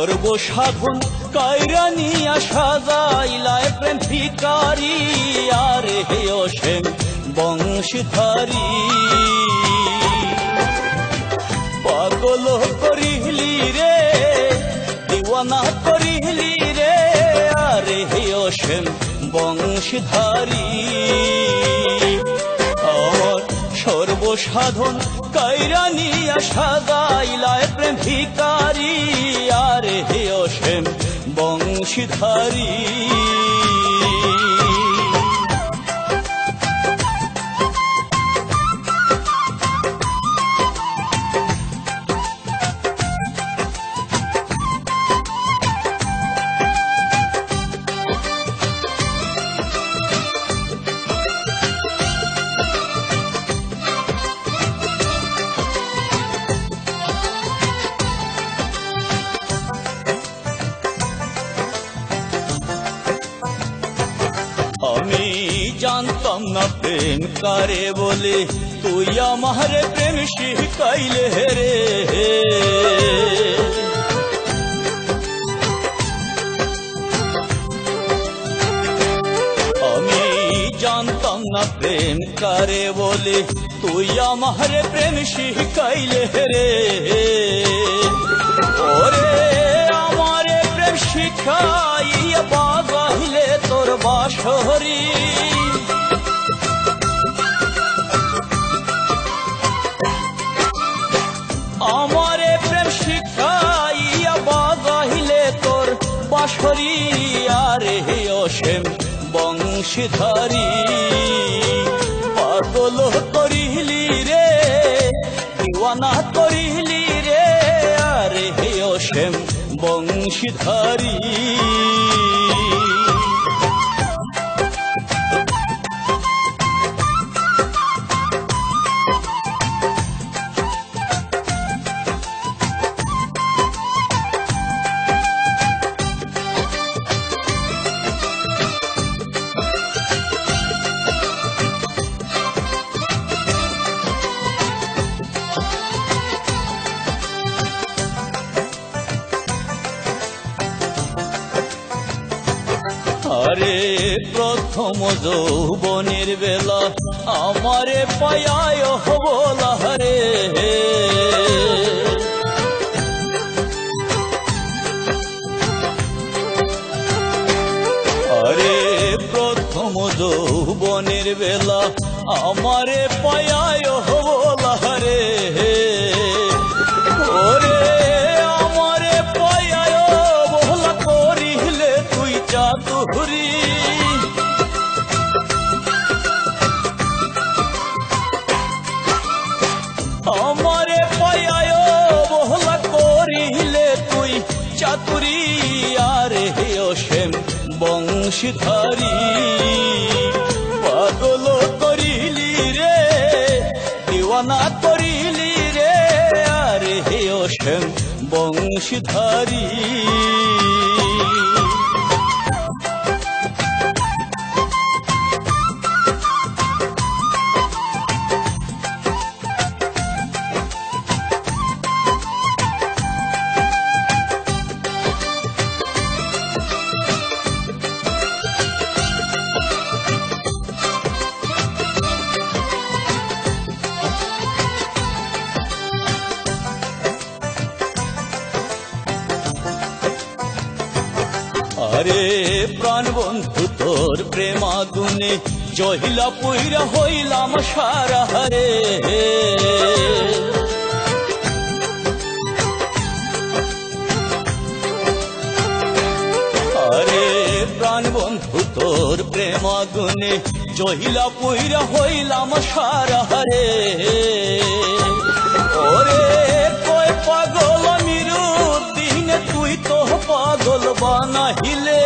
সর্বসাধন কায়রা নিয়া সাজাইলায় প্রেম ভিকারি আরে হে অসীম বংশধারী পাগল করিলি রে দিওয়ানা করিলি রে আরে হে অসীম বংশধারী আমার সর্বসাধন কায়রা নিয়া সাজাইলায় প্রেম ভিকারি আরে হে অসীম বংশধারী আমি জানতাম না প্রেম কারে বলে তুই আমার প্রেম শিখাইলে রে আমি জানতাম না প্রেম কারে বলে তুই আমার প্রেম শিখাইলে রে ওরে আমার প্রেম শিখাইয়া বাজাইলে তোর বাঁশরি আমারে প্রেম শিখাইয়া বাজাইলে তোর বাঁশরি আরে হে অসীম বংশধারী পাগল করিলি রে দিওয়ানা করিলি রে আরে হে অসীম বংশধারী আরে প্রথম যৌবনের বেলা আমারে পায়ায় বলা রে আরে প্রথম যৌবনের বেলা আমারে পায়ায় বলা রে ওরে আমারে পায়ায় বলা করিলে তুই চাতুরি আমারে পায়ায় বহলা করিলে তুই চাতুরি আরে হে অসীম বংশধারী পাগল করিলি রে দিওয়ানা করিলি রে আরে হে অসীম বংশধারী আরে প্রাণ বন্ধু তোর প্রেম আগুনে জহিলা পুইরা হইলাম সারা রে আরে প্রাণ বন্ধু তোর প্রেম আগুনে জহিলা পুইরা হইলাম সারা রে ওরে কয় পাগল মিরু দিনে তুই তো পাগল বানাইলে